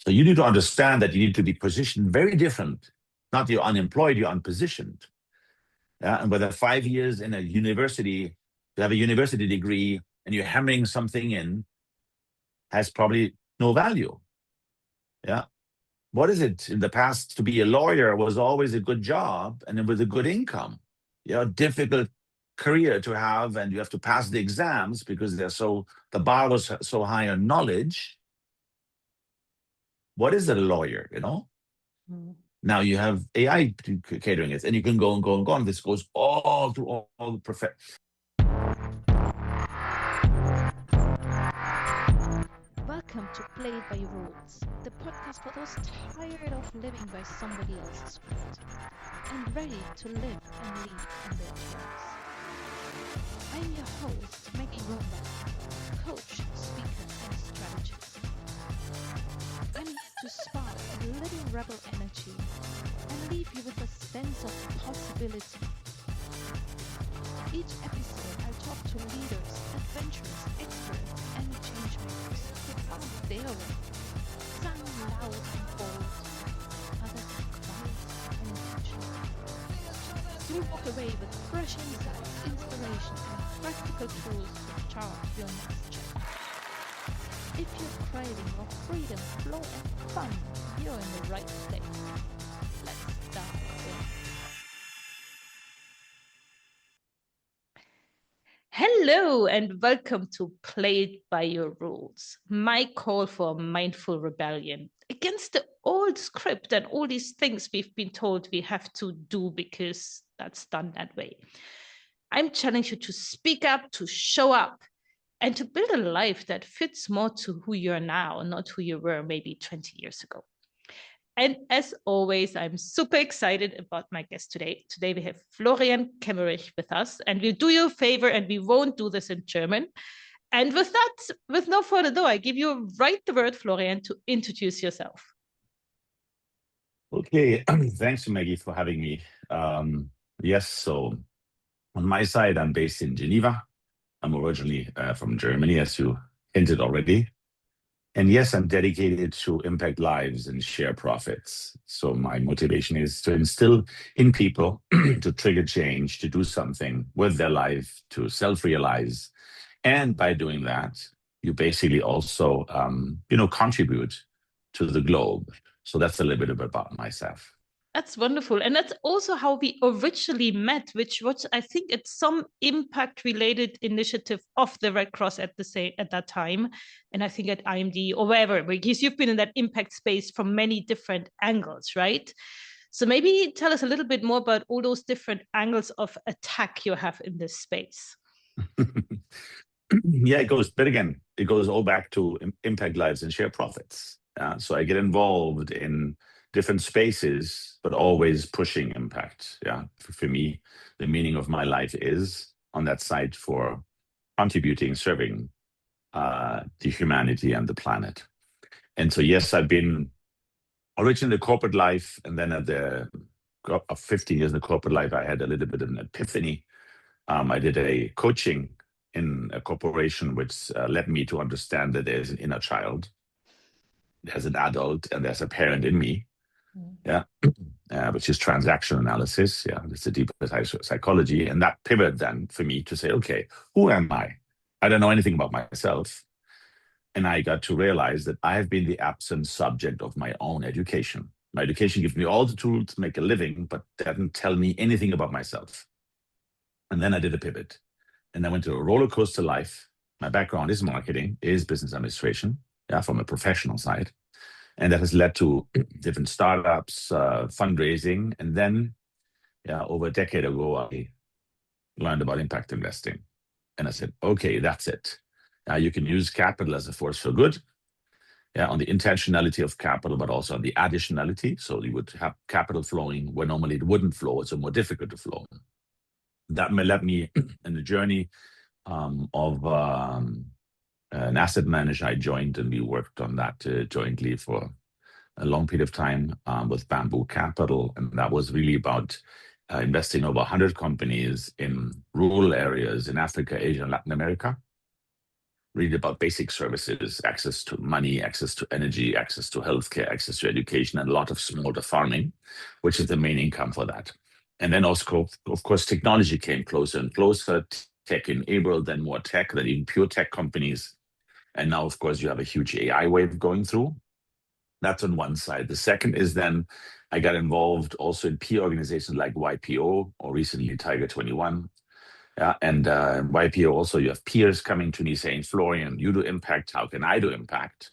So you need to understand that you need to be positioned very different. Not you're unemployed, you're unpositioned. Yeah? And whether 5 years in a university, to have a university degree and you're hammering something in, has probably no value. Yeah. What is it? In the past, to be a lawyer was always a good job and it was a good income. Difficult career to have, and you have to pass the exams because the bar was so high on knowledge. What is a lawyer, Now you have AI catering it, and you can go and go and go on. This goes all through all the professions. Welcome to Played by Rules, the podcast for those tired of living by somebody else's script and ready to live and lead on their terms. I'm your host, Maggie Romba, coach, speaker, and strategist. I'm here to spark a little rebel energy and leave you with a sense of possibility. Each episode, I'll talk to leaders, adventurers, experts, and changemakers who found their way. Some loud and bold, others quiet and intentional. You'll walk away with fresh insights, inspiration, and practical tools to chart your next chapter. If you're craving for freedom, flow, and fun, you're in the right place. Let's dive in. Hello and welcome to Played by Your Rules, my call for mindful rebellion against the old script and all these things we've been told we have to do because that's done that way. I'm challenging you to speak up, to show up, and to build a life that fits more to who you're now, not who you were maybe 20 years ago. And as always, I'm super excited about my guest today. Today we have Florian with us, and we'll do you a favor and we won't do this in German. And with that, with no further ado, I give you the word, Florian, to introduce yourself. Okay, thanks, Maggie, for having me. Yes, so on my side, I'm based in Geneva. I'm originally from Germany, as you hinted already. And yes, I'm dedicated to impact lives and share profits. So my motivation is to instill in people to trigger change, to do something with their life, to self-realize. And by doing that, you basically also, contribute to the globe. So that's a little bit about myself. That's wonderful. And that's also how we originally met, which was, I think, it's some impact-related initiative of the Red Cross at that time. And I think at IMD or wherever, because you've been in that impact space from many different angles, right? So maybe tell us a little bit more about all those different angles of attack you have in this space. Yeah, it goes all back to impact lives and share profits. So I get involved in different spaces, but always pushing impact. Yeah, for me, the meaning of my life is on that side for contributing, serving the humanity and the planet. And so, yes, I've been originally in the corporate life, and then of 15 years in the corporate life, I had a little bit of an epiphany. I did a coaching in a corporation, which led me to understand that there's an inner child, there's an adult, and there's a parent in me. Yeah, which is transaction analysis. Yeah, it's a deeper psychology. And that pivot then for me to say, okay, who am I? I don't know anything about myself. And I got to realize that I have been the absent subject of my own education. My education gives me all the tools to make a living, but doesn't tell me anything about myself. And then I did a pivot. And I went to a roller coaster life. My background is marketing, is business administration, from a professional side. And that has led to different startups, fundraising. And then, over a decade ago, I learned about impact investing. And I said, okay, that's it. You can use capital as a force for good, on the intentionality of capital, but also on the additionality. So you would have capital flowing where normally it wouldn't flow. It's more difficult to flow. That led me in the journey of an asset manager I joined, and we worked on that jointly for a long period of time with Bamboo Capital. And that was really about investing over 100 companies in rural areas in Africa, Asia, and Latin America. really about basic services, access to money, access to energy, access to healthcare, access to education, and a lot of smallholder farming, which is the main income for that. And then also, of course, technology came closer and closer. Tech enabled, then more tech, then even pure tech companies. And now, of course, you have a huge AI wave going through. That's on one side. The second is then I got involved also in peer organizations like YPO or recently Tiger 21. Yeah, and YPO also, you have peers coming to me saying, Florian, you do impact, how can I do impact?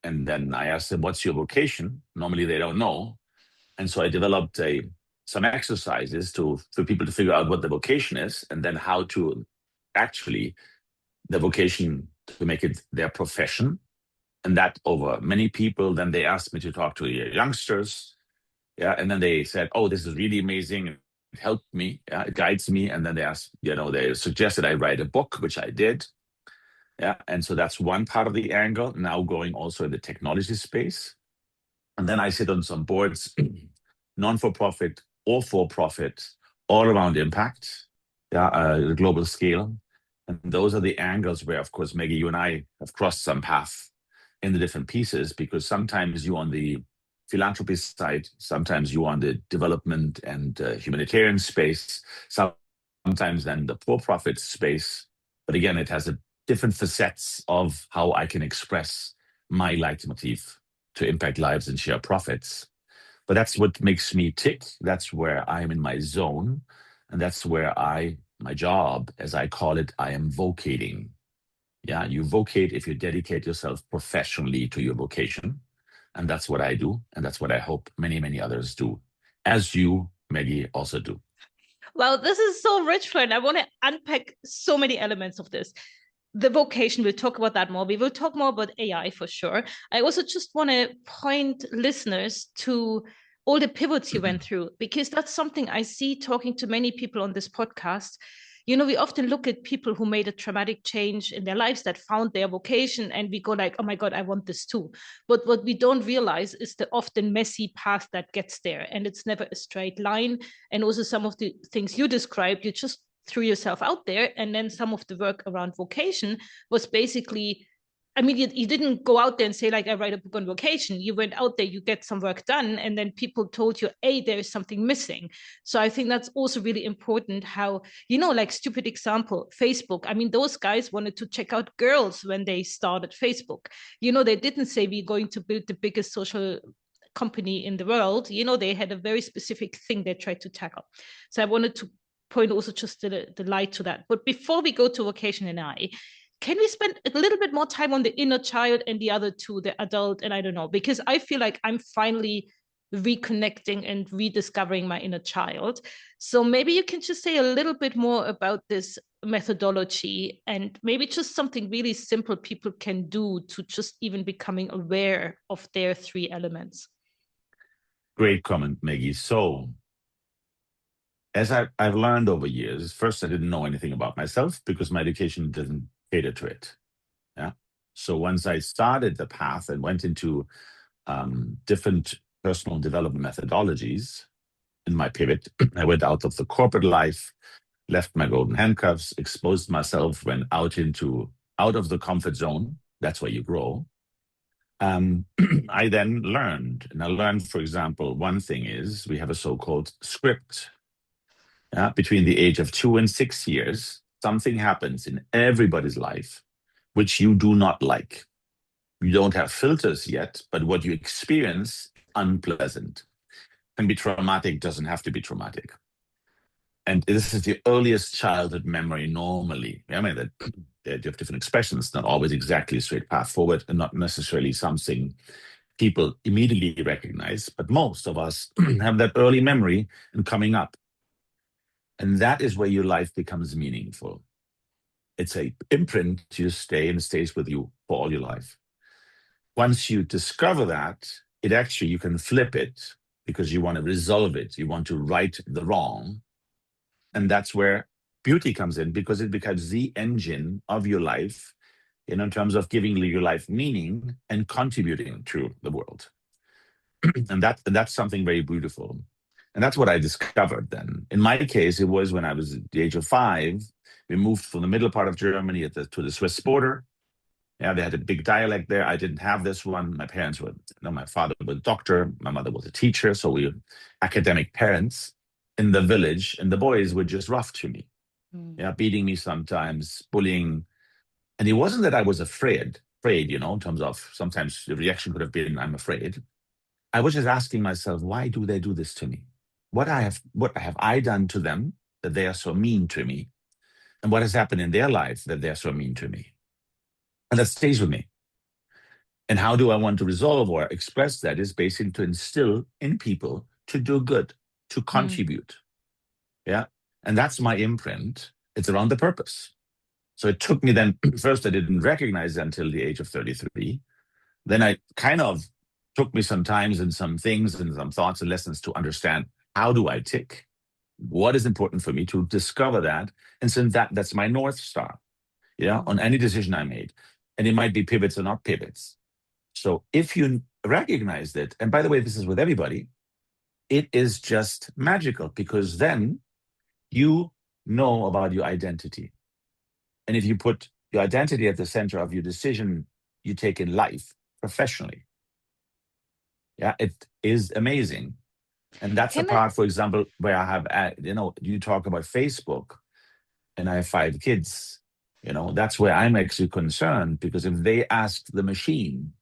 And then I asked them, what's your vocation? Normally they don't know. And so I developed some exercises for people to figure out what the vocation is and then how to actually, the vocation, to make it their profession. And that over many people. Then they asked me to talk to youngsters. Yeah. And then they said, oh, this is really amazing. It helped me. Yeah, it guides me. And then they asked, they suggested I write a book, which I did. Yeah. And so that's one part of the angle. Now going also in the technology space. And then I sit on some boards, non-for-profit or for-profit, all around impact, the global scale. And those are the angles where, of course, Maggie, you and I have crossed some path in the different pieces, because sometimes you on the philanthropy side, sometimes you on the development and humanitarian space, sometimes then the for-profit space. But again, it has a different facets of how I can express my leitmotif to impact lives and share profits. But that's what makes me tick. That's where I'm in my zone. And that's where my job, as I call it, I am vocating. Yeah, you vocate if you dedicate yourself professionally to your vocation. And that's what I do. And that's what I hope many, many others do, as you, Maggie, also do. Well, this is so rich, Florian. I want to unpack so many elements of this. The vocation, we'll talk about that more. We will talk more about AI for sure. I also just want to point listeners to all the pivots you went through, because that's something I see talking to many people on this podcast. We often look at people who made a traumatic change in their lives, that found their vocation, and we go like, oh my God, I want this too. But what we don't realize is the often messy path that gets there. And it's never a straight line. And also some of the things you described, you just threw yourself out there. And then some of the work around vocation was basically, you didn't go out there and say, like, I write a book on vocation. You went out there, you get some work done, and then people told you, hey, there is something missing. So I think that's also really important how, like stupid example, Facebook. Those guys wanted to check out girls when they started Facebook. They didn't say we're going to build the biggest social company in the world. They had a very specific thing they tried to tackle. So I wanted to point also just the light to that. But before we go to vocation and can we spend a little bit more time on the inner child and the other two, the adult, and I don't know, because I feel like I'm finally reconnecting and rediscovering my inner child. So maybe you can just say a little bit more about this methodology, and maybe just something really simple people can do to just even becoming aware of their three elements. Great comment, Maggie. So as I've learned over years, first, I didn't know anything about myself because my education didn't cater to it. Yeah. So once I started the path and went into different personal development methodologies in my pivot, I went out of the corporate life, left my golden handcuffs, exposed myself, went out of the comfort zone. That's where you grow. I then learned, and I learned, for example, one thing is we have a so-called script. Between the age of 2 and 6 years, something happens in everybody's life which you do not like. You don't have filters yet, but what you experience, unpleasant. Can be traumatic, doesn't have to be traumatic. And this is the earliest childhood memory normally. That you have different expressions, not always exactly a straight path forward, and not necessarily something people immediately recognize, but most of us have that early memory and coming up. And that is where your life becomes meaningful. It's an imprint you stay and stays with you for all your life. Once you discover that, you can flip it because you want to resolve it. You want to right the wrong. And that's where beauty comes in, because it becomes the engine of your life, in terms of giving your life meaning and contributing to the world. And that's something very beautiful. And that's what I discovered then. In my case, it was when I was at the age of 5, we moved from the middle part of Germany to the Swiss border. Yeah, they had a big dialect there. I didn't have this one. My parents were, my father was a doctor, my mother was a teacher, so we were academic parents in the village, and the boys were just rough to me. Yeah, beating me sometimes, bullying. And it wasn't that I was afraid, in terms of sometimes the reaction could have been, I'm afraid. I was just asking myself, why do they do this to me? What have I done to them that they are so mean to me? And what has happened in their life that they're so mean to me? And that stays with me. And how do I want to resolve or express that is basically to instill in people to do good, to contribute. Yeah. And that's my imprint. It's around the purpose. So it took me then, first, I didn't recognize it until the age of 33. Then I kind of took me some times and some things and some thoughts and lessons to understand how do I tick? What is important for me to discover that? And since that's my North Star, on any decision I made. And it might be pivots or not pivots. So if you recognize that, and by the way, this is with everybody, it is just magical because then you know about your identity. And if you put your identity at the center of your decision you take in life, professionally, it is amazing. And that's the part, for example, where I have, you talk about Facebook, and I have 5 kids. That's where I'm actually concerned, because if they ask the machine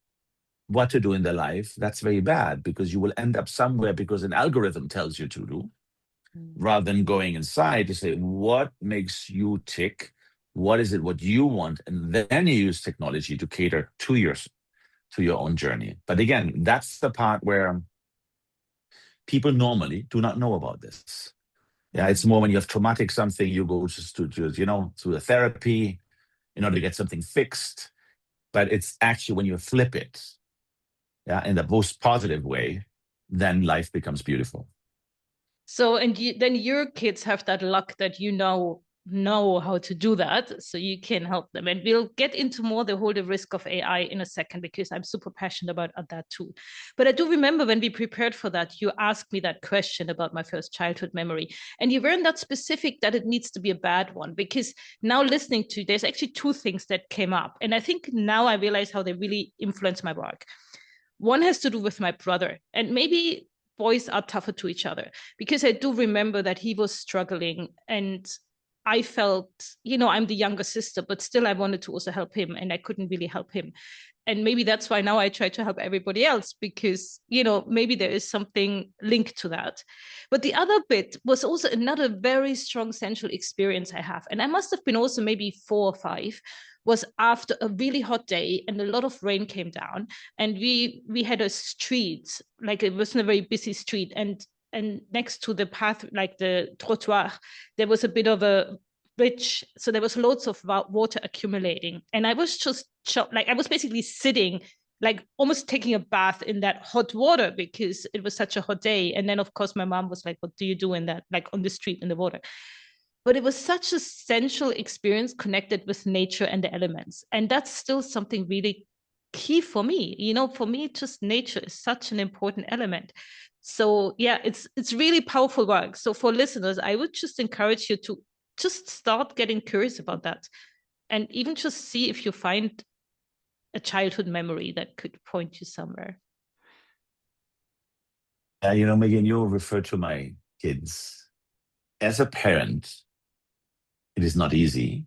what to do in their life, that's very bad, because you will end up somewhere because an algorithm tells you to do, rather than going inside to say, what makes you tick? What is it, what you want? And then you use technology to cater to your own journey. But again, that's the part where people normally do not know about this. Yeah, it's more when you have traumatic something, you go just to a therapy in order to get something fixed. But it's actually when you flip it, in the most positive way, then life becomes beautiful. So, and then your kids have that luck that know how to do that, so you can help them. And we'll get into more the risk of AI in a second, because I'm super passionate about that too. But I do remember when we prepared for that, you asked me that question about my first childhood memory, and you weren't that specific that it needs to be a bad one, because now listening to, there's actually 2 things that came up, and I think now I realize how they really influence my work. One has to do with my brother, and maybe boys are tougher to each other, because I do remember that he was struggling, and I felt, I'm the younger sister, but still I wanted to also help him, and I couldn't really help him. And maybe that's why now I try to help everybody else, because, maybe there is something linked to that. But the other bit was also another very strong sensual experience I have. And I must have been also maybe 4 or 5, was after a really hot day and a lot of rain came down, and we had a street, like it wasn't a very busy street, and next to the path, like the trottoir, there was a bit of a bridge, so there was loads of water accumulating, and I was just like, I was basically sitting, like almost taking a bath in that hot water, because it was such a hot day. And then of course my mom was like, what do you do in that, like on the street in the water? But it was such a sensual experience connected with nature and the elements. And that's still something really key for me. For me, just nature is such an important element. So yeah, it's really powerful work. So for listeners, I would just encourage you to just start getting curious about that, and even just see if you find a childhood memory that could point you somewhere. Megan, you refer to my kids. As a parent, it is not easy,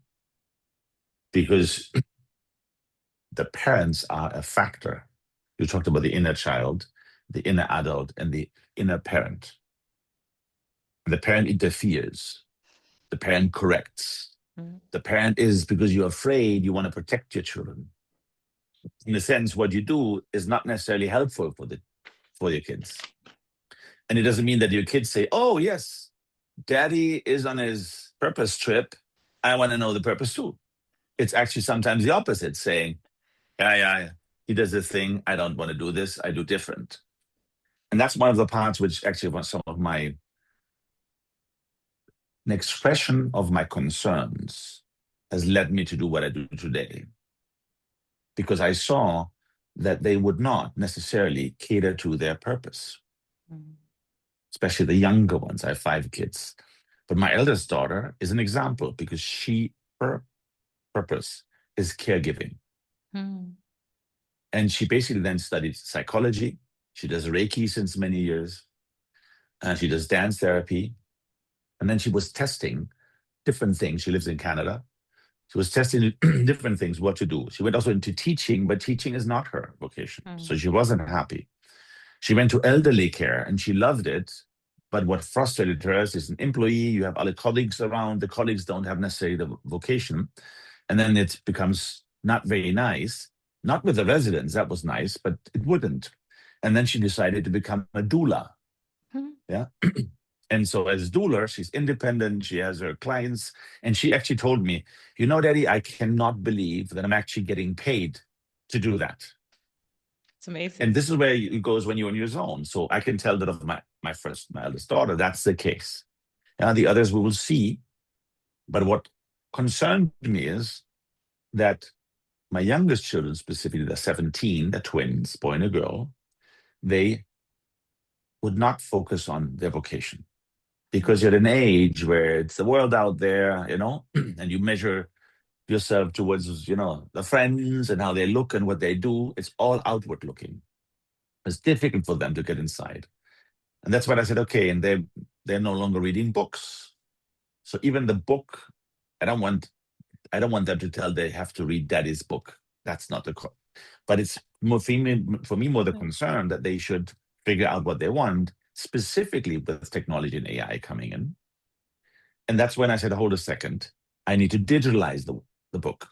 because the parents are a factor. You talked about the inner child, the inner adult, and the inner parent. The parent interferes. The parent corrects. The parent is, because you're afraid, you want to protect your children. In a sense, what you do is not necessarily helpful for your kids. And it doesn't mean that your kids say, oh, yes, daddy is on his purpose trip. I want to know the purpose too. It's actually sometimes the opposite, saying, yeah, he does this thing. I don't want to do this. I do different. And that's one of the parts which actually was some of my an expression of my concerns has led me to do what I do today. Because I saw that they would not necessarily cater to their purpose, especially the younger ones. I have 5 kids. But my eldest daughter is an example, because her purpose is caregiving. And she basically then studied psychology. She does Reiki since many years. She does dance therapy. And then she was testing different things. She lives in Canada. She was testing different things, what to do. She went also into teaching, but teaching is not her vocation. So she wasn't happy. She went to elderly care and she loved it. But what frustrated her is, as an employee, you have other colleagues around. The colleagues don't have necessarily the vocation. And then it becomes not very nice. Not with the residents, that was nice, but it wouldn't. And then she decided to become a doula. Yeah. And so as doula, she's independent, she has her clients, and she actually told me, you know, Daddy, I cannot believe that I'm actually getting paid to do that. It's amazing. And this is where it goes when you're on your zone. So I can tell that of my eldest daughter, that's the case. The others we will see. But what concerned me is that my youngest children, specifically, they're 17, they're twins, boy and a girl, they would not focus on their vocation. Because you're at an age where it's the world out there, and you measure yourself towards, the friends and how they look and what they do. It's all outward looking. It's difficult for them to get inside. And that's when I said, okay, and they're no longer reading books. So even the book, I don't want them to tell they have to read Daddy's book. That's not but it's more for me more the concern that they should figure out what they want, specifically with technology and AI coming in. And that's when I said, hold a second, I need to digitalize the book.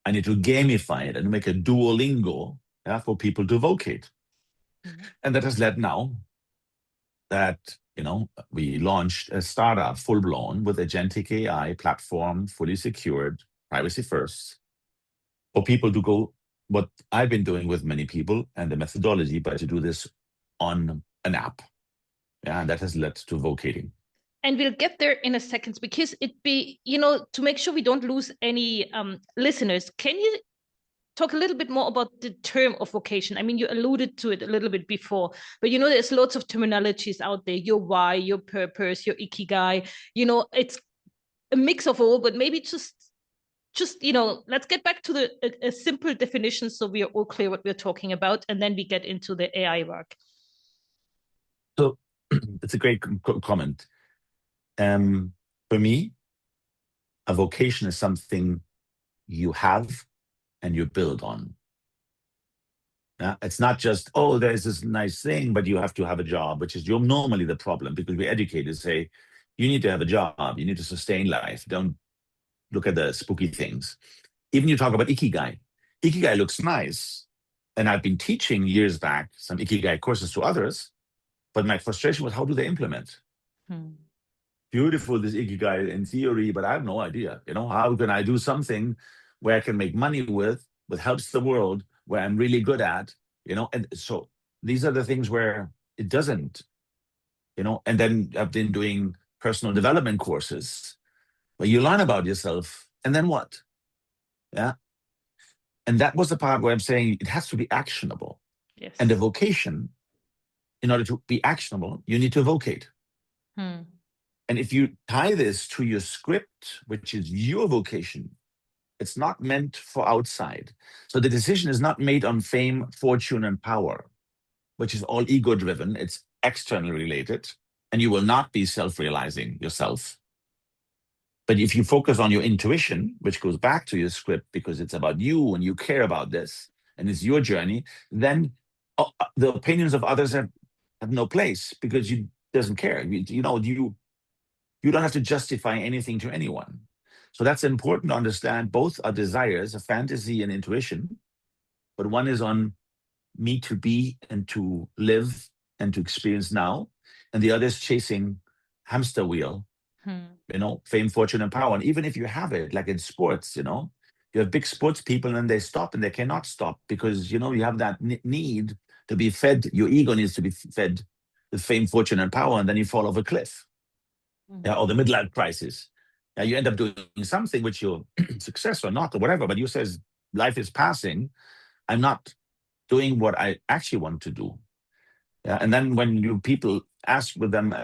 I need to gamify it and make a Duolingo for people to vocate. And that has led now that, we launched a startup full-blown with agentic AI platform, fully secured, privacy first, for people to go what I've been doing with many people and the methodology, but to do this on an app. And that has led to vocating. And we'll get there in a second, because to make sure we don't lose any listeners, can you talk a little bit more about the term of vocation? I mean, you alluded to it a little bit before, but there's lots of terminologies out there: your why, your purpose, your ikigai. It's a mix of all, but maybe just let's get back to a simple definition so we are all clear what we're talking about, and then we get into the AI work. So it's a great comment. For me, a vocation is something you have and you build on. It's not just, there's this nice thing, but you have to have a job, which is normally the problem, because we educators say, you need to have a job, you need to sustain life. Don't look at the spooky things. Even you talk about ikigai. Ikigai looks nice. And I've been teaching years back some ikigai courses to others, but my frustration was, how do they implement? Beautiful, this ikigai in theory, but I have no idea. How can I do something where I can make money with helps the world, where I'm really good at, and so these are the things where it doesn't, and then I've been doing personal development courses where you learn about yourself, and then what? Yeah. And that was the part where I'm saying it has to be actionable. Yes. And the vocation, in order to be actionable, you need to vocate. And if you tie this to your script, which is your vocation, it's not meant for outside. So the decision is not made on fame, fortune, and power, which is all ego-driven. It's externally related, and you will not be self-realizing yourself. But if you focus on your intuition, which goes back to your script because it's about you and you care about this, and it's your journey, then the opinions of others have no place, because you doesn't care. You don't have to justify anything to anyone. So that's important to understand. Both are desires, a fantasy and intuition, but one is on me to be and to live and to experience now, and the other is chasing hamster wheel, fame, fortune, and power. And even if you have it, like in sports, you have big sports people and they stop and they cannot stop because, you have that need to be fed. Your ego needs to be fed with fame, fortune, and power, and then you fall off a cliff. Or the midlife crisis. You end up doing something which you're success or not or whatever, but you says life is passing. I'm not doing what I actually want to do. And then when people ask with them,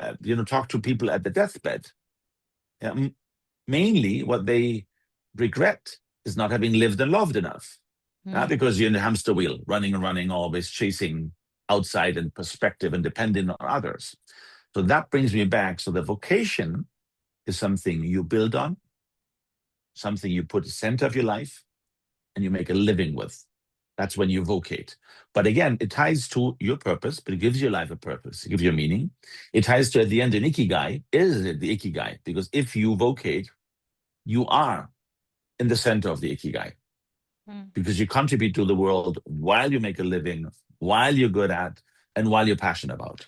talk to people at the deathbed, mainly what they regret is not having lived and loved enough. Because you're in the hamster wheel, running and running, always chasing outside and perspective and depending on others. So that brings me back. So the vocation is something you build on, something you put at the center of your life, and you make a living with. That's when you vocate. But again, it ties to your purpose, but it gives your life a purpose. It gives you a meaning. It ties to, at the end, an ikigai. Is it the ikigai? Because if you vocate, you are in the center of the ikigai. Because you contribute to the world while you make a living, while you're good at, and while you're passionate about.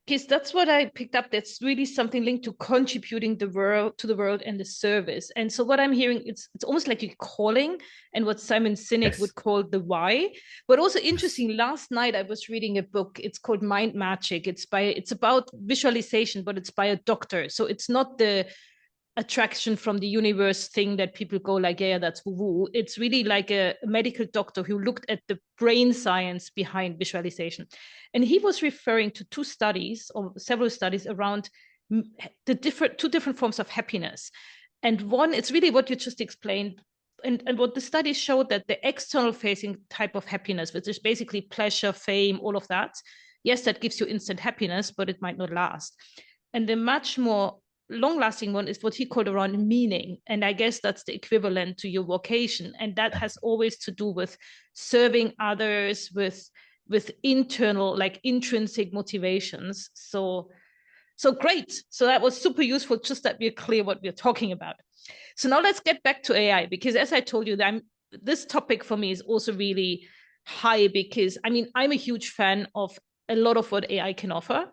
Because that's what I picked up. That's really something linked to contributing the world to the world and the service. And so what I'm hearing, it's almost like you're calling, and what Simon Sinek would call the why. But also interesting, last night I was reading a book. It's called Mind Magic. It's about visualization, but it's by a doctor. So it's not the attraction from the universe thing that people go like, yeah, that's woo-woo. It's really like a medical doctor who looked at the brain science behind visualization. And he was referring to two studies or several studies around the two different forms of happiness. And one, it's really what you just explained. And what the study showed, that the external facing type of happiness, which is basically pleasure, fame, all of that, yes, that gives you instant happiness, but it might not last. And the much more long-lasting one is what he called around meaning, and I guess that's the equivalent to your vocation, and that has always to do with serving others, with internal, like intrinsic motivations. So great. So that was super useful, just that we're clear what we're talking about. So now let's get back to AI, because as I told you, this topic for me is also really high, because I mean, I'm a huge fan of a lot of what AI can offer.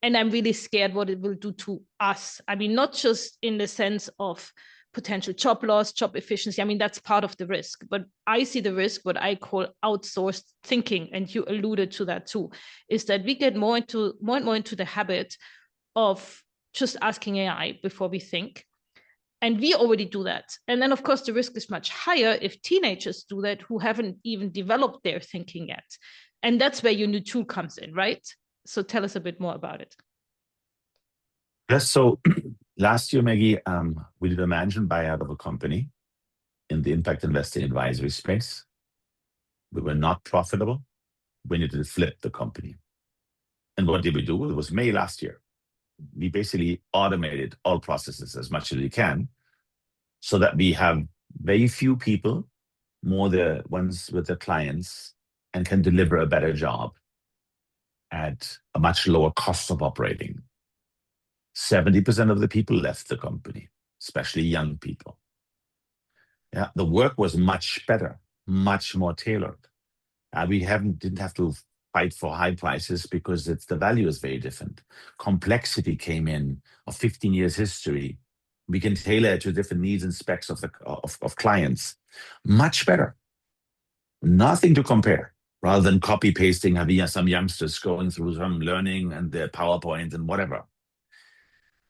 And I'm really scared what it will do to us. I mean, not just in the sense of potential job loss, job efficiency. I mean, that's part of the risk. But I see the risk, what I call outsourced thinking, and you alluded to that too, is that we get more and more into the habit of just asking AI before we think. And we already do that. And then, of course, the risk is much higher if teenagers do that who haven't even developed their thinking yet. And that's where your new tool comes in, right? So tell us a bit more about it. Yes. So last year, Maggie, we did a management buyout of a company in the impact investing advisory space. We were not profitable. We needed to flip the company. And what did we do? It was May last year. We basically automated all processes as much as we can so that we have very few people, more the ones with the clients, and can deliver a better job at a much lower cost of operating. 70% of the people left the company, especially young people. Yeah, the work was much better, much more tailored. We didn't have to fight for high prices because the value is very different. Complexity came in of 15 years history. We can tailor it to different needs and specs of clients. Much better. Nothing to compare. Rather than copy pasting, having some youngsters going through some learning and their PowerPoint and whatever.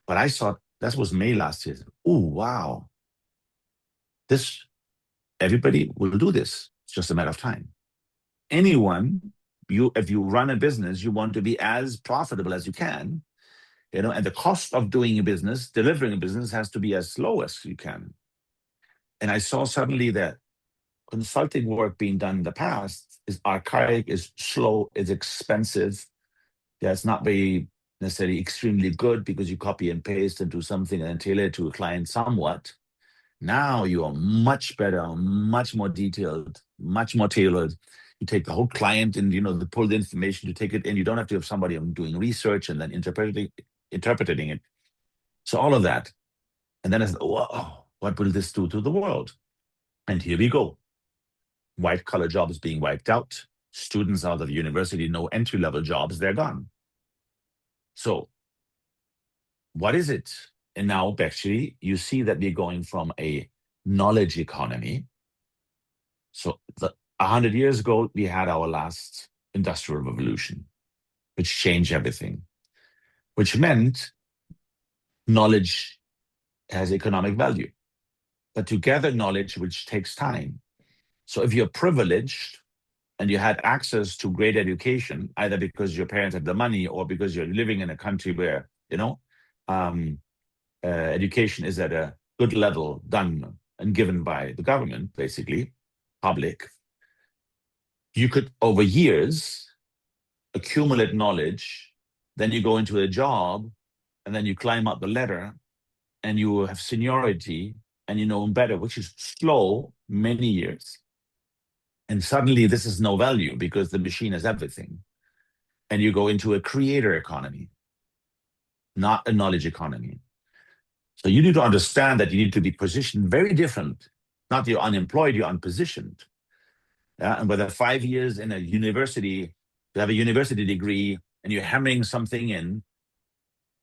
But I thought that was May last year. Oh, wow. Everybody will do this. It's just a matter of time. Anyone, if you run a business, you want to be as profitable as you can, and the cost of doing a business, delivering a business, has to be as low as you can. And I saw suddenly that consulting work being done in the past is archaic, is slow, is expensive. Yeah, it's not very necessarily extremely good because you copy and paste and do something and then tailor it to a client somewhat. Now you are much better, much more detailed, much more tailored. You take the whole client and, pull the information, you take it in. You don't have to have somebody doing research and then interpreting it. So all of that. And then I said, whoa, what will this do to the world? And here we go. White collar jobs being wiped out. Students out of university, no entry-level jobs, they're gone. So what is it? And now actually you see that we're going from a knowledge economy. So 100 years ago, we had our last industrial revolution, which changed everything, which meant knowledge has economic value. But to gather knowledge, which takes time. So if you're privileged and you had access to great education, either because your parents had the money or because you're living in a country where, education is at a good level done and given by the government, basically, public, you could, over years, accumulate knowledge, then you go into a job, and then you climb up the ladder, and you have seniority, and you know better, which is slow, many years. And suddenly this is no value because the machine has everything. And you go into a creator economy, not a knowledge economy. So you need to understand that you need to be positioned very different. Not you're unemployed, you're unpositioned. Yeah? And whether 5 years in a university, to have a university degree and you're hammering something in,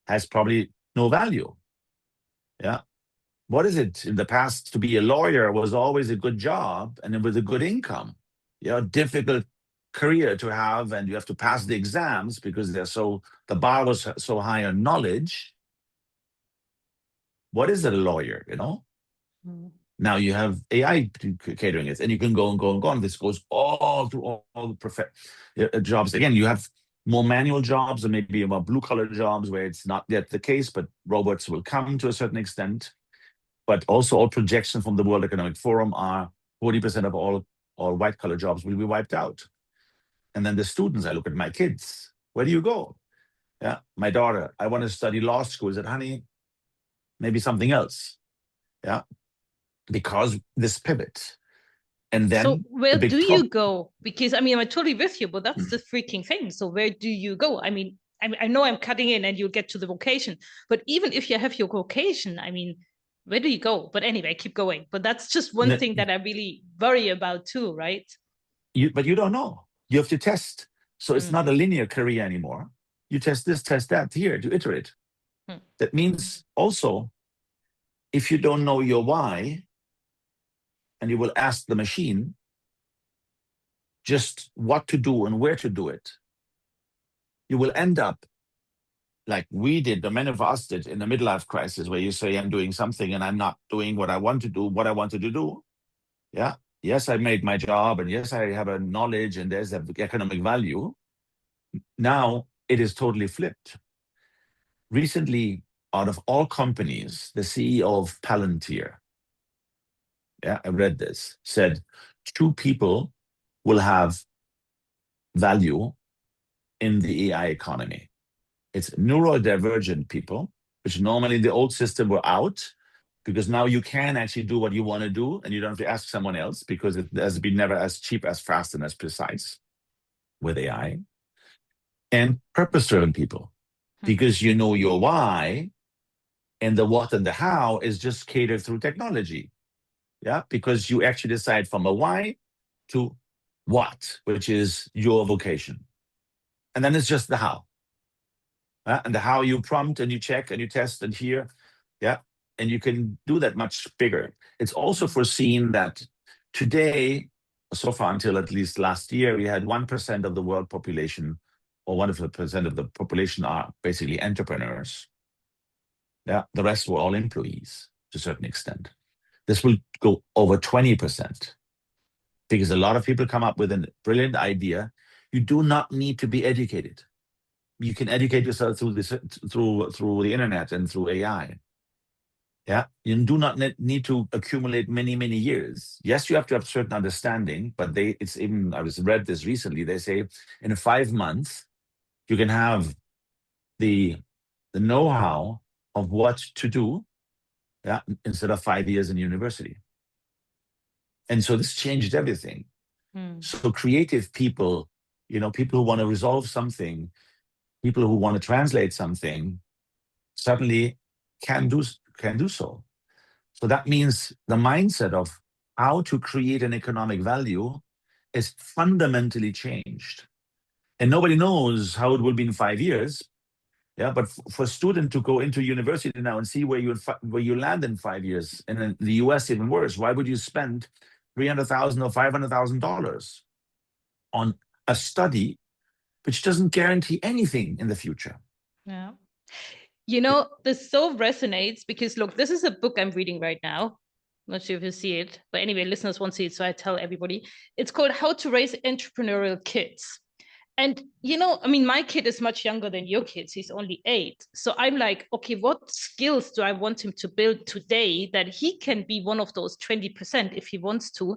has probably no value. Yeah. What is it? In the past, to be a lawyer was always a good job and it was a good income. Difficult career to have, and you have to pass the exams because the bar was so high on knowledge. What is a lawyer? Mm. Now you have AI catering it, and you can go and go and go on. This goes all through all the jobs. Again, you have more manual jobs and maybe more blue-collar jobs where it's not yet the case, but robots will come to a certain extent. But also all projections from the World Economic Forum are 40% of all white-collar jobs will be wiped out. And then the students, I look at my kids. Where do you go? Yeah, my daughter, I want to study law school. I said, honey, maybe something else. Yeah, because this pivot. And So then where the big do problem. you go? Because I mean, I'm totally with you, but that's the freaking thing. So where do you go? I mean, I know I'm cutting in and you'll get to the vocation, but even if you have your vocation, I mean, where do you go? But anyway, keep going. But that's just one thing that I really worry about too, right? But you don't know. You have to test. So it's not a linear career anymore. You test this, test that here to iterate. That means also, if you don't know your why, and you will ask the machine just what to do and where to do it, you will end up like we did, or many of us did, in the midlife crisis, where you say, I'm doing something and I'm not doing what I want to do, what I wanted to do. Yeah. Yes, I made my job, and yes, I have a knowledge, and there's the economic value. Now it is totally flipped. Recently, out of all companies, the CEO of Palantir, yeah, I read this, said 2 people will have value in the AI economy. It's neurodivergent people, which normally in the old system were out, because now you can actually do what you want to do and you don't have to ask someone else, because it has been never as cheap, as fast, and as precise with AI. And purpose-driven people, because you know your why, and the what and the how is just catered through technology. Yeah, because you actually decide from a why to what, which is your vocation. And then it's just the how. And the how you prompt and you check and you test and hear. Yeah. And you can do that much bigger. It's also foreseen that today, so far until at least last year, we had 1% of the world population, or 1% of the population are basically entrepreneurs. Yeah. The rest were all employees to a certain extent. This will go over 20%, because a lot of people come up with a brilliant idea. You do not need to be educated. You can educate yourself through the internet and through AI. Yeah, you do not need to accumulate many years. Yes, you have to have certain understanding, but it's even, I read this recently. They say in 5 months you can have the know-how of what to do, yeah, instead of 5 years in university. And so this changed everything. So creative people, people who want to resolve something, people who want to translate something, suddenly can do so. So that means the mindset of how to create an economic value is fundamentally changed. And nobody knows how it will be in 5 years. Yeah, but for a student to go into university now and see where you land in 5 years, and in the US even worse, why would you spend $300,000 or $500,000 on a study which doesn't guarantee anything in the future? Yeah. This so resonates because, look, this is a book I'm reading right now. Not sure if you see it, but anyway, listeners won't see it, so I tell everybody. It's called How to Raise Entrepreneurial Kids. And, I mean, my kid is much younger than your kids. He's only 8. So I'm like, okay, what skills do I want him to build today that he can be one of those 20% if he wants to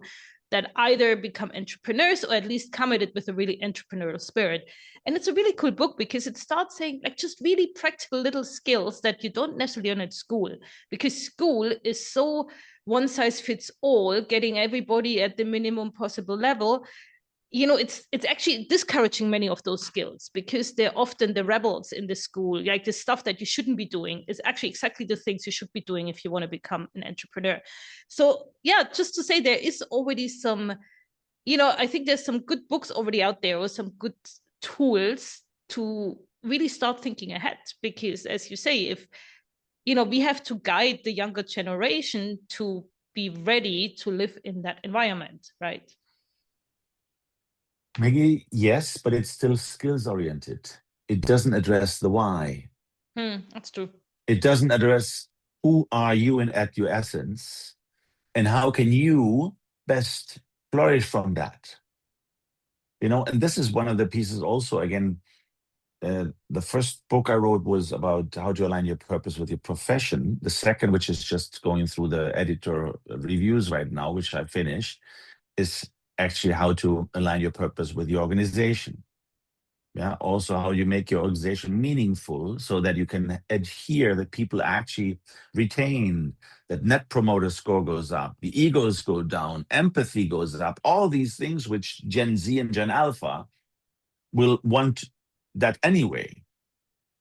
that either become entrepreneurs or at least come at it with a really entrepreneurial spirit. And it's a really cool book because it starts saying like just really practical little skills that you don't necessarily learn at school, because school is so one size fits all, getting everybody at the minimum possible level. It's actually discouraging many of those skills because they're often the rebels in the school. Like the stuff that you shouldn't be doing is actually exactly the things you should be doing if you want to become an entrepreneur. So yeah, just to say there is already some, I think there's some good books already out there or some good tools to really start thinking ahead. Because as you say, if, we have to guide the younger generation to be ready to live in that environment, right? Maybe yes, but it's still skills oriented. It doesn't address the why. That's true. It doesn't address who are you at your essence and how can you best flourish from that. And this is one of the pieces also, again, the first book I wrote was about how to align your purpose with your profession. The second, which is just going through the editor reviews right now, which I finished, is actually how to align your purpose with your organization. Yeah. Also, how you make your organization meaningful so that you can adhere, that people actually retain, that net promoter score goes up, the egos go down, empathy goes up, all these things which Gen Z and Gen Alpha will want that anyway.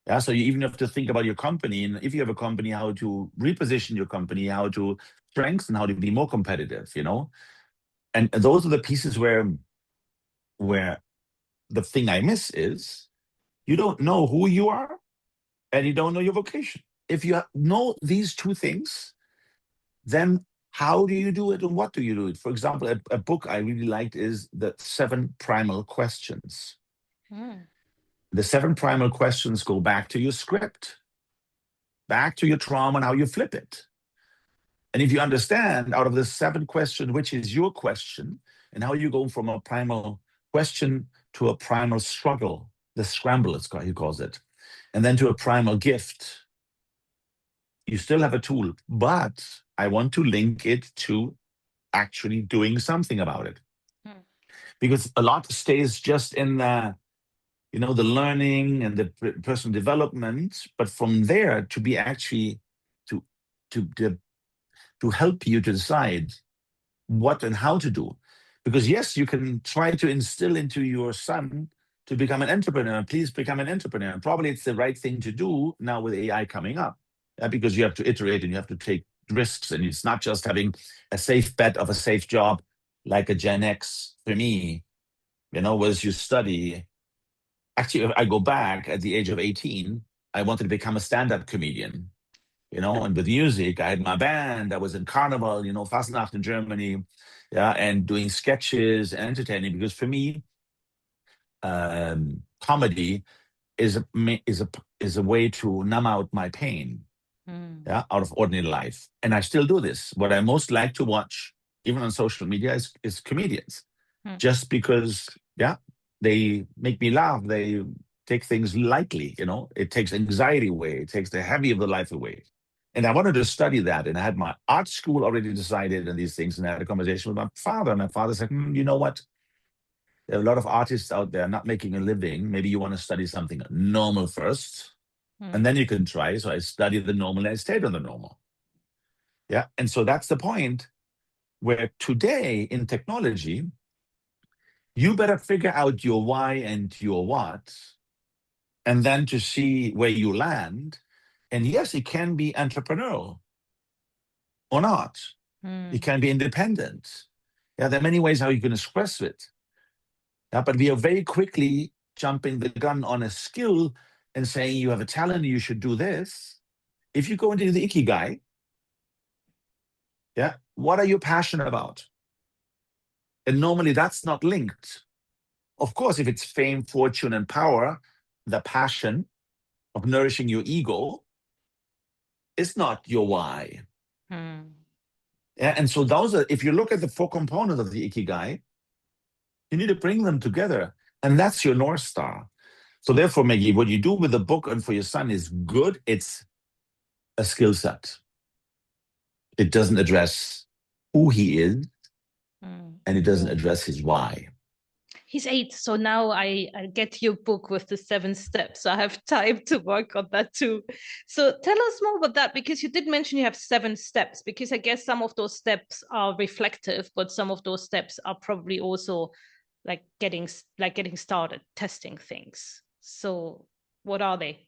Yeah. So you even have to think about your company. And if you have a company, how to reposition your company, how to strengthen, how to be more competitive, And those are the pieces where the thing I miss is you don't know who you are and you don't know your vocation. If you know these two things, then how do you do it and what do you do it? For example, a book I really liked is The 7 Primal Questions. The 7 primal questions go back to your script, back to your trauma and how you flip it. And if you understand out of the 7 questions, which is your question, and how you go from a primal question to a primal struggle, the scramble, he calls it, and then to a primal gift, you still have a tool, but I want to link it to actually doing something about it. Because a lot stays just in the learning and the personal development, but from there to be actually to to help you to decide what and how to do. Because yes, you can try to instill into your son to become an entrepreneur. Please become an entrepreneur. And probably it's the right thing to do now with AI coming up, because you have to iterate and you have to take risks. And it's not just having a safe bet of a safe job like a Gen X for me, was you study. Actually, I go back at the age of 18, I wanted to become a stand-up comedian. And with music, I had my band. I was in Carnival, Fastnacht in Germany, and doing sketches and entertaining. Because for me, comedy is a way to numb out my pain, out of ordinary life. And I still do this. What I most like to watch, even on social media, is comedians, just because, they make me laugh. They take things lightly. It takes anxiety away. It takes the heavy of the life away. And I wanted to study that. And I had my art school already decided and these things. And I had a conversation with my father. And my father said, you know what? There are a lot of artists out there not making a living. Maybe you want to study something normal first, and then you can try. So I studied the normal and I stayed on the normal. Yeah. And so that's the point where today in technology, you better figure out your why and your what, and then to see where you land. And yes, it can be entrepreneurial or not. It can be independent. Yeah, there are many ways how you can express it. Yeah, but we are very quickly jumping the gun on a skill and saying you have a talent, you should do this. If you go into the ikigai, what are you passionate about? And normally that's not linked. Of course, if it's fame, fortune, and power, the passion of nourishing your ego is not your why. Yeah, and so those are, if you look at the 4 components of the ikigai, you need to bring them together. And that's your North Star. So therefore, Maggie, what you do with the book and for your son is good. It's a skill set. It doesn't address who he is. and it doesn't address his why. He's 8, so now I get your book with the 7 steps. So I have time to work on that too. So tell us more about that, because you did mention you have 7 steps, because I guess some of those steps are reflective, but some of those steps are probably also like getting started, testing things. So what are they?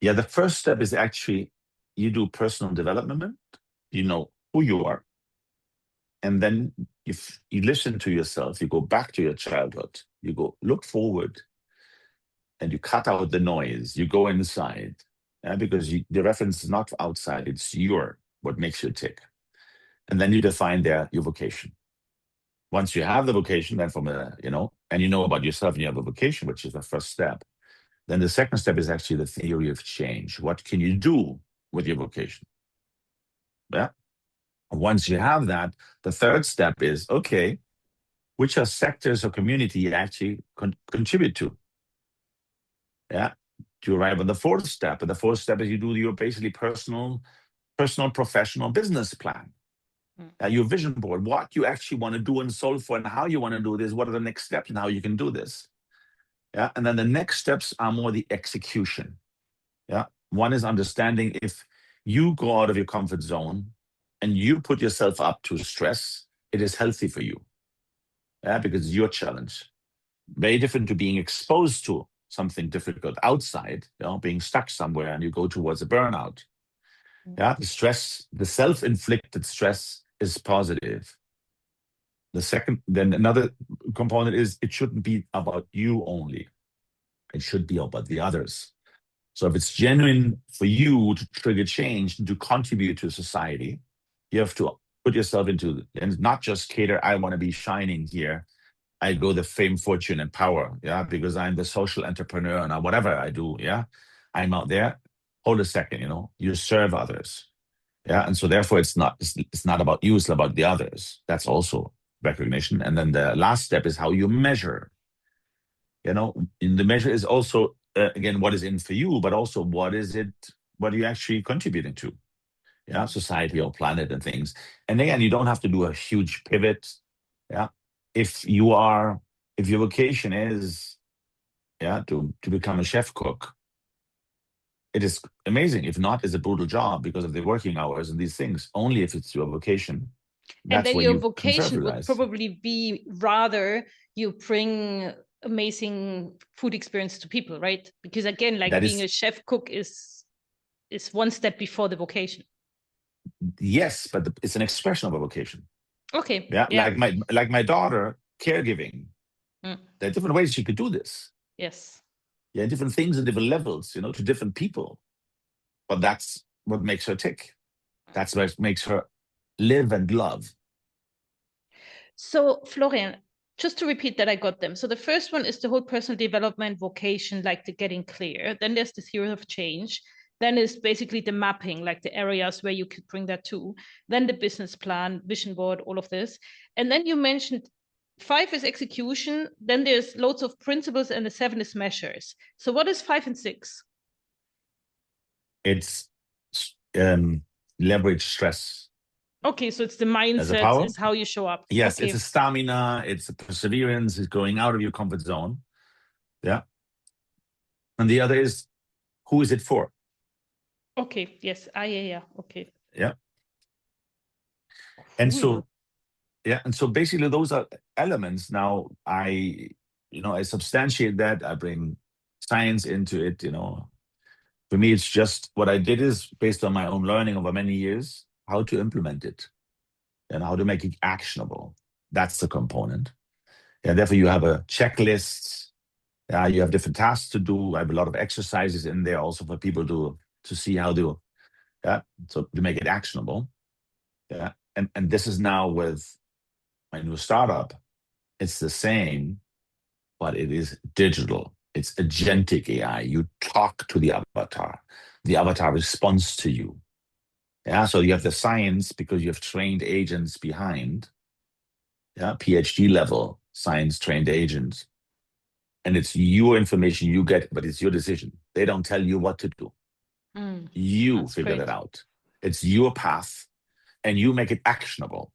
Yeah, the first step is actually you do personal development, you know who you are, and then if you listen to yourself, you go back to your childhood, you go look forward, and you cut out the noise, you go inside, because the reference is not outside, it's what makes you tick. And then you define your vocation. Once you have the vocation, then and you know about yourself and you have a vocation, which is the first step, then the second step is actually the theory of change. What can you do with your vocation? Yeah. Once you have that, the third step is, okay, which are sectors or community you actually contribute to? Yeah. To arrive on the fourth step. And the fourth step is you do your basically personal, professional business plan. Your vision board, what you actually want to do and solve for, and how you want to do this, what are the next steps and how you can do this. Yeah. And then the next steps are more the execution. Yeah. One is understanding if you go out of your comfort zone and you put yourself up to stress, it is healthy for you. Yeah, because it's your challenge. Very different to being exposed to something difficult outside, being stuck somewhere and you go towards a burnout. Yeah, the stress, the self-inflicted stress is positive. Then another component is it shouldn't be about you only. It should be about the others. So if it's genuine for you to trigger change and to contribute to society, you have to put yourself into, and not just cater, I want to be shining here. I go the fame, fortune, and power, because I'm the social entrepreneur and whatever I do, I'm out there. Hold a second, you serve others. Yeah. And so therefore it's not about you, it's about the others. That's also recognition. And then the last step is how you measure. In the measure is also, again, what is in for you, but also what are you actually contributing to? Yeah, society or planet and things. And again, you don't have to do a huge pivot. Yeah. If your vocation is, to become a chef cook, it is amazing. If not, it's a brutal job because of the working hours and these things. Only if it's your vocation. And That's then when your you vocation would conservatize. probably be rather you bring amazing food experience to people, right? Because again, like That being is, a chef cook is one step before the vocation. yes, but it's an expression of a vocation. Okay. Yeah, Yeah. like my daughter, caregiving. There are different ways she could do this. Yes. Yeah, different things and different levels, to different people. But that's what makes her tick. That's what makes her live and love. So, Florian, just to repeat that I got them. So the first one is the whole personal development, vocation, like the getting clear. Then there's the theory of change. Then is basically the mapping, like the areas where you could bring that to. Then the business plan, vision board, all of this. And then you mentioned 5 is execution. Then there's loads of principles, and the 7 is measures. So what is 5 and 6? It's leverage stress Okay, so it's the as a mindset, power. it's how you show up. Yes, Okay. it's a stamina, it's a perseverance, it's going out of your comfort zone. Yeah. And the other is, who is it for? Okay, yes. Yeah. Okay. Yeah. And so, basically those are elements. Now I substantiate that. I bring science into it. For me, it's just what I did is based on my own learning over many years, how to implement it and how to make it actionable. That's the component. And therefore you have a checklist. You have different tasks to do. I have a lot of exercises in there also for people to see how to, so to make it actionable. Yeah. And this is now with my new startup. It's the same, but it is digital. It's agentic AI. You talk to the avatar. The avatar responds to you. Yeah. So you have the science because you have trained agents behind. Yeah. PhD level science trained agents. And it's your information you get, but it's your decision. They don't tell you what to do. You That's figure great. that out. It's your path and you make it actionable.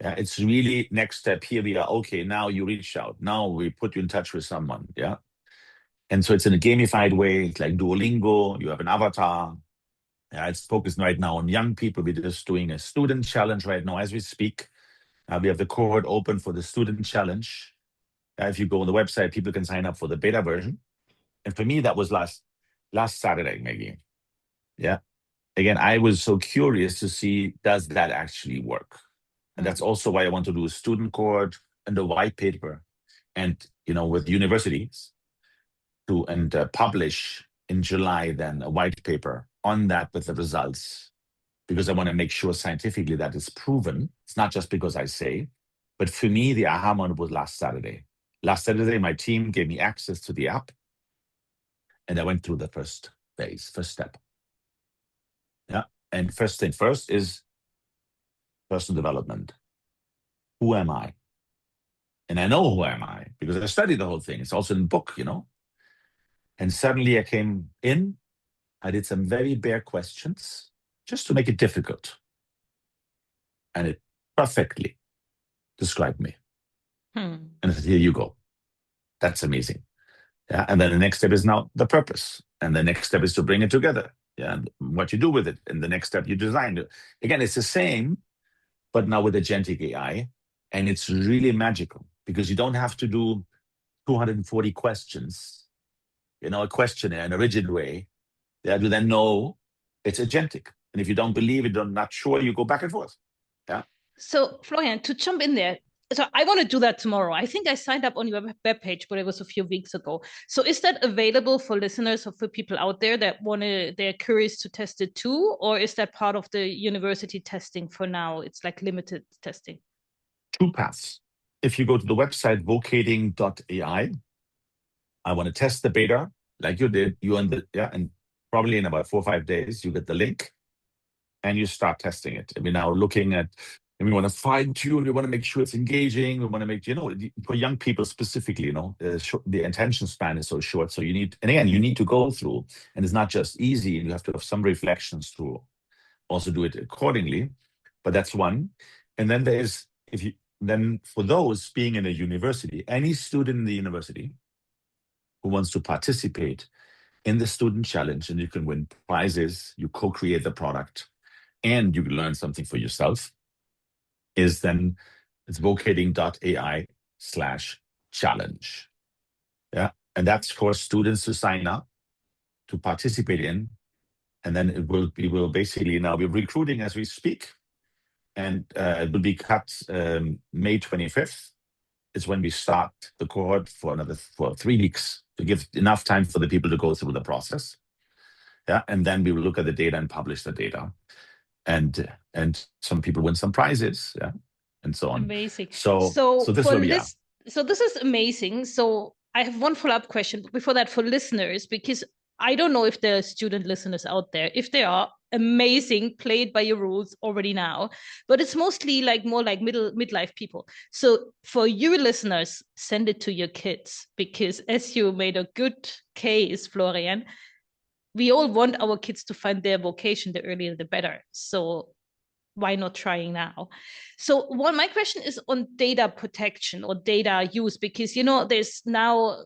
Yeah, it's really next step. Here we are. Okay, now you reach out. Now we put you in touch with someone. Yeah. And so it's in a gamified way. It's like Duolingo. You have an avatar. Yeah, it's focused right now on young people. We're just doing a student challenge right now as we speak. We have the cohort open for the student challenge. If you go on the website, people can sign up for the beta version. And for me, that was last Saturday, Maggie. Yeah. Again, I was so curious to see, does that actually work? And that's also why I want to do a student cohort and a white paper, and with universities and publish in July then a white paper on that with the results, because I want to make sure scientifically that it's proven. It's not just because I say, but for me, the aha moment was last Saturday. Last Saturday, my team gave me access to the app, and I went through the first phase, first step. Yeah. And first thing first is personal development. Who am I? And I know who am I because I studied the whole thing. It's also in the book, And suddenly I came in, I did some very bare questions just to make it difficult. And it perfectly described me. And I said, here you go. That's amazing. Yeah. And then the next step is now the purpose. And the next step is to bring it together. Yeah. And what you do with it. And the next step you design. Again, it's the same, but now with agentic AI. And it's really magical because you don't have to do 240 questions, a questionnaire in a rigid way. Yeah, to then know it's agentic. And if you don't believe it, you're not sure, you go back and forth. Yeah. So, Florian, to jump in there, so I want to do that tomorrow. I think I signed up on your webpage, but it was a few weeks ago. So is that available for listeners or for people out there that they're curious to test it too? Or is that part of the university testing for now? It's like limited testing. Two paths. If you go to the website vocating.ai, I want to test the beta like you did, and probably in about 4 or 5 days, you get the link and you start testing it. And we're now looking at, and we want to fine tune, we want to make sure it's engaging. We want to make, for young people specifically, the attention span is so short. So you need to go through, and it's not just easy. You have to have some reflections to also do it accordingly. But that's one. And then then for those being in a university, any student in the university who wants to participate in the student challenge, and you can win prizes, you co-create the product, and you can learn something for yourself, it's vocating.ai/challenge. Yeah. And that's for students to sign up to participate in. And then we will basically, now we're recruiting as we speak. And it will be cut May 25th. Is when we start the cohort for 3 weeks to give enough time for the people to go through the process. Yeah. And then we will look at the data and publish the data. And some people win some prizes. Yeah. And so on. Amazing. So this is where we are. So this is amazing. So I have one follow-up question before that for listeners, because I don't know if there are student listeners out there. If there are, amazing, played by your rules already now, but it's mostly more like midlife people. So for you listeners, send it to your kids, because as you made a good case, Florian, we all want our kids to find their vocation, the earlier the better. So why not trying now? So my question is on data protection or data use, because there's now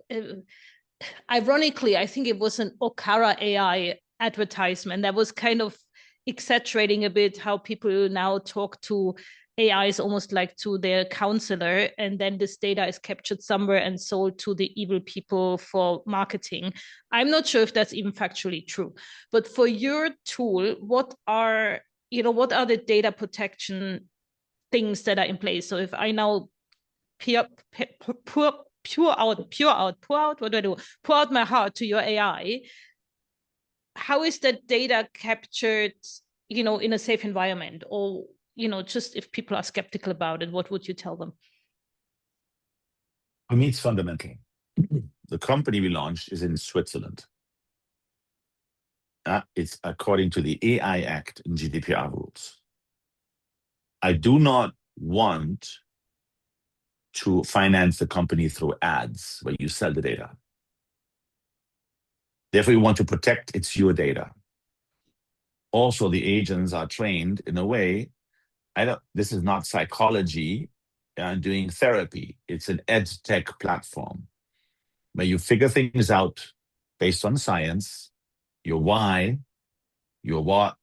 ironically, I think it was an Okara AI advertisement that was kind of exaggerating a bit how people now talk to AIs almost like to their counselor, and then this data is captured somewhere and sold to the evil people for marketing. I'm not sure if that's even factually true, but for your tool, what are the data protection things that are in place? So if I now pour out my heart to your AI, how is that data captured, in a safe environment? Or, just if people are skeptical about it, what would you tell them? For me, it's fundamental. The company we launched is in Switzerland. It's according to the AI Act and GDPR rules. I do not want to finance the company through ads where you sell the data. Therefore, you want to protect it's your data. Also, the agents are trained in a way This is not psychology doing therapy. It's an ed tech platform where you figure things out based on science, your why, your what,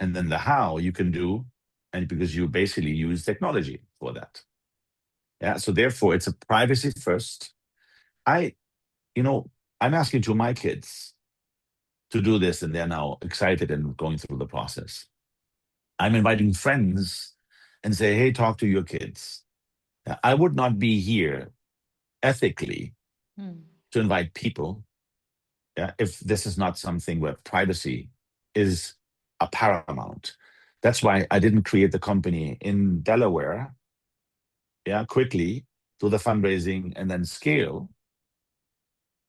and then the how you can do, and because you basically use technology for that. Yeah. So therefore, it's a privacy first. I, I'm asking to my kids to do this, and they're now excited and going through the process. I'm inviting friends and say, hey, talk to your kids. I would not be here ethically to invite people if this is not something where privacy is a paramount. That's why I didn't create the company in Delaware, quickly do the fundraising and then scale.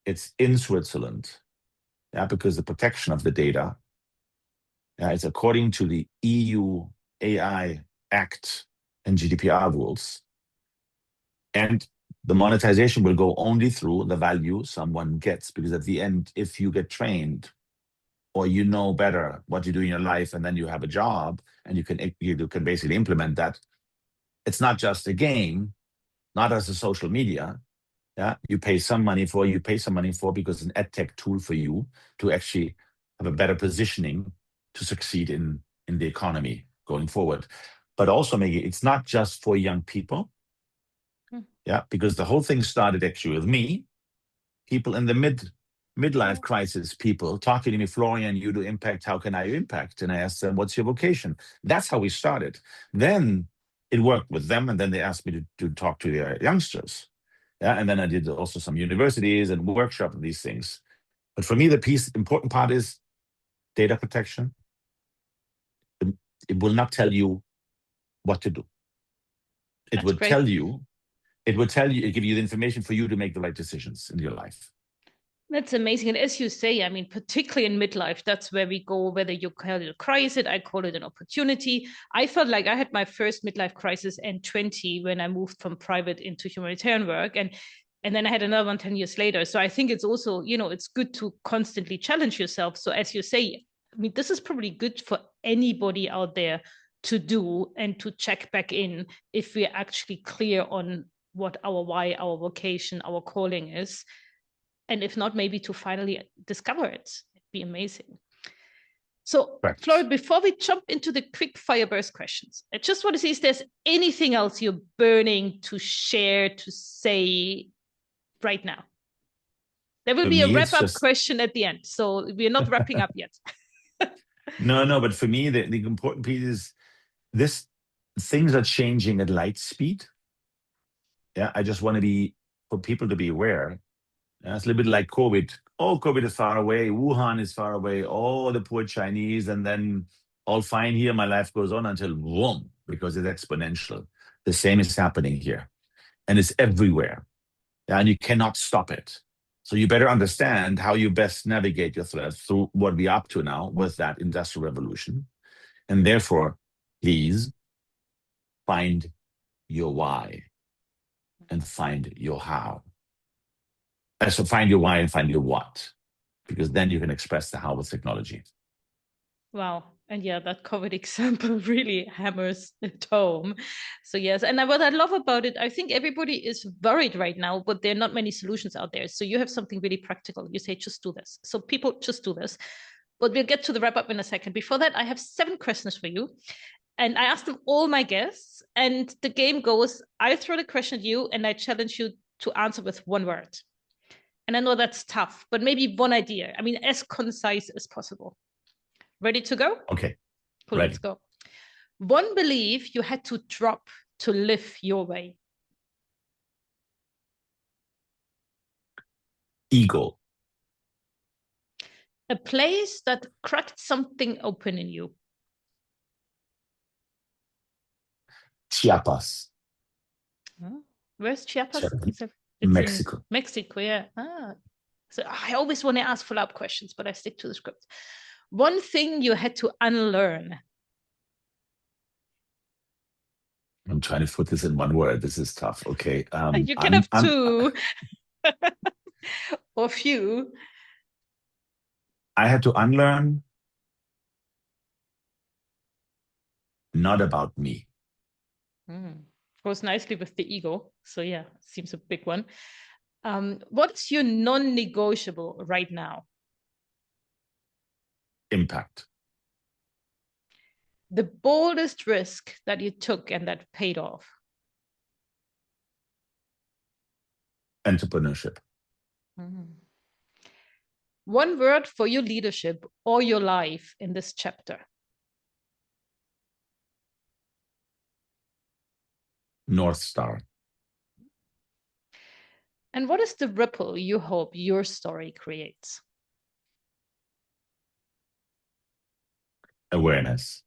It's in Switzerland, because the protection of the data is according to the EU AI Act and GDPR rules. And the monetization will go only through the value someone gets, because at the end, if you get trained or you know better what you do in your life, and then you have a job and you can basically implement that, it's not just a game, not as a social media. You pay some money for because it's an ed tech tool for you to actually have a better positioning to succeed in the economy going forward. But also, Maggie, it's not just for young people. Because the whole thing started actually with me, people in the midlife crisis, people talking to me, Florian, you do impact, how can I impact? And I asked them, what's your vocation? That's how we started. Then it worked with them, and then they asked me to talk to their youngsters. And then I did also some universities and workshop and these things. But for me, the important part is data protection. It will not tell you what to do. It That's would great. tell you, it give you the information for you to make the right decisions in your life. That's amazing. And as you say, I mean, particularly in midlife, that's where we go, whether you call it a crisis, I call it an opportunity. I felt like I had my first midlife crisis in 20 when I moved from private into humanitarian work. And then I had another one 10 years later. So I think it's also, it's good to constantly challenge yourself. So as you say, I mean, this is probably good for anybody out there to do and to check back in if we're actually clear on what our why, our vocation, our calling is. And if not, maybe to finally discover it. It'd be amazing. So, Correct. Florian, before we jump into the quick fire burst questions, I just want to see if there's anything else you're burning to share, to say right now. There will be a wrap-up question at the end. So we're not wrapping up yet. No, but for me, the important piece is things are changing at light speed. I just want for people to be aware. It's a little bit like COVID. Oh, COVID is far away. Wuhan is far away. Oh, the poor Chinese. And then all fine here. My life goes on until boom, because it's exponential. The same is happening here. And it's everywhere. And you cannot stop it. So you better understand how you best navigate your thread through what we're up to now with that industrial revolution. And therefore, please find your why and find your how. So find your why and find your what, because then you can express the how with technology. Wow. And yeah, that COVID example really hammers it home. So yes, and what I love about it, I think everybody is worried right now, but there are not many solutions out there. So you have something really practical. You say, just do this. So people just do this. But we'll get to the wrap up in a second. Before that, I have 7 questions for you. And I asked them all my guests. And the game goes, I throw the question at you and I challenge you to answer with one word. And I know that's tough, but maybe one idea. I mean, as concise as possible. Ready to go? Okay. Cool, Ready. let's go. One belief you had to drop to live your way. Ego. A place that cracked something open in you. Chiapas. Huh? Where's Chiapas? It's Mexico. in Mexico, yeah. So I always want to ask follow-up questions, but I stick to the script. One thing you had to unlearn. I'm trying to put this in one word. This is tough. Okay. You can have 2 or few. I had to unlearn not about me. Goes nicely with the ego. So yeah, seems a big one. What's your non-negotiable right now? Impact. The boldest risk that you took and that paid off? Entrepreneurship. One word for your leadership or your life in this chapter? North Star. And what is the ripple you hope your story creates? Awareness.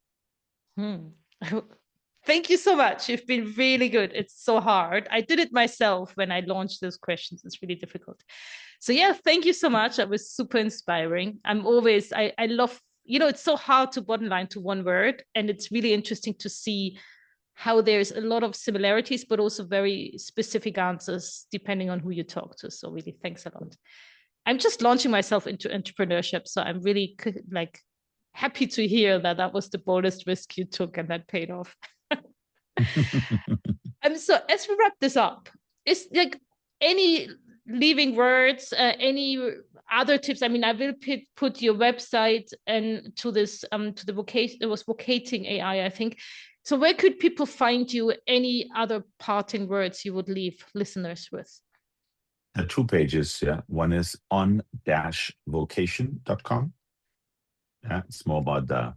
Thank you so much. You've been really good. It's so hard. I did it myself when I launched those questions. It's really difficult. So yeah, thank you so much. That was super inspiring. I love, it's so hard to bottom line to one word. And it's really interesting to see how there's a lot of similarities, but also very specific answers depending on who you talk to. So really, thanks a lot. I'm just launching myself into entrepreneurship. So I'm really happy to hear that was the boldest risk you took and that paid off. So as we wrap this up, is like any leaving words, any other tips? I mean, I will put your website and to this to the vocation. It was Vocating AI, I think. So where could people find you? Any other parting words you would leave listeners with? The 2 pages, yeah. One is on-vocation.com. Yeah, it's more about the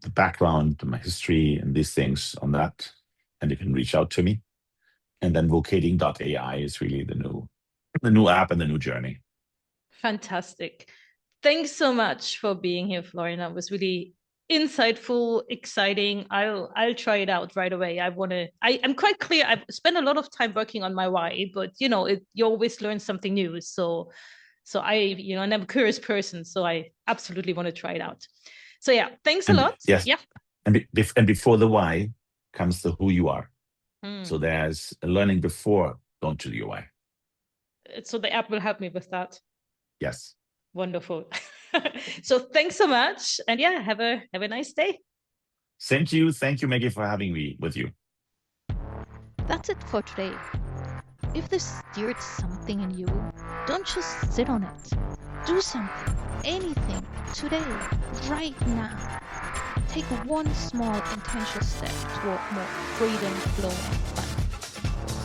background, my history, and these things on that. And you can reach out to me. And then vocating.ai is really the new app and the new journey. Fantastic. Thanks so much for being here, Florian. That was really insightful, exciting. I'll try it out right away. I'm quite clear. I've spent a lot of time working on my why, but you always learn something new. So and I'm a curious person, so I absolutely want to try it out. So yeah, thanks a lot. Yes. Yeah. And before the why comes the who you are. So there's a learning before going to the why. So the app will help me with that. Yes. Wonderful. So thanks so much. And yeah, have a nice day. Same to you. Thank you, Maggie, for having me with you. That's it for today. If this stirred something in you, don't just sit on it. Do something, anything, today, right now. Take one small intentional step toward more freedom, flow, and fun.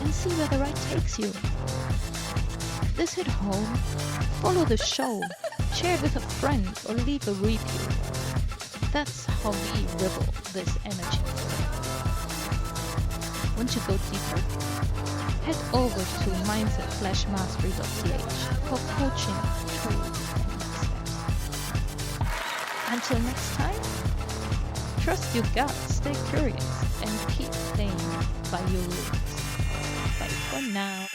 And see where the ride takes you. If this hit home, follow the show, share it with a friend, or leave a review. That's how we ripple this energy. Want to go deeper? Head over to mindset/mastery.ch for coaching, tools, and next steps. Until next time, trust your gut, stay curious, and keep playing by your rules. Bye for now.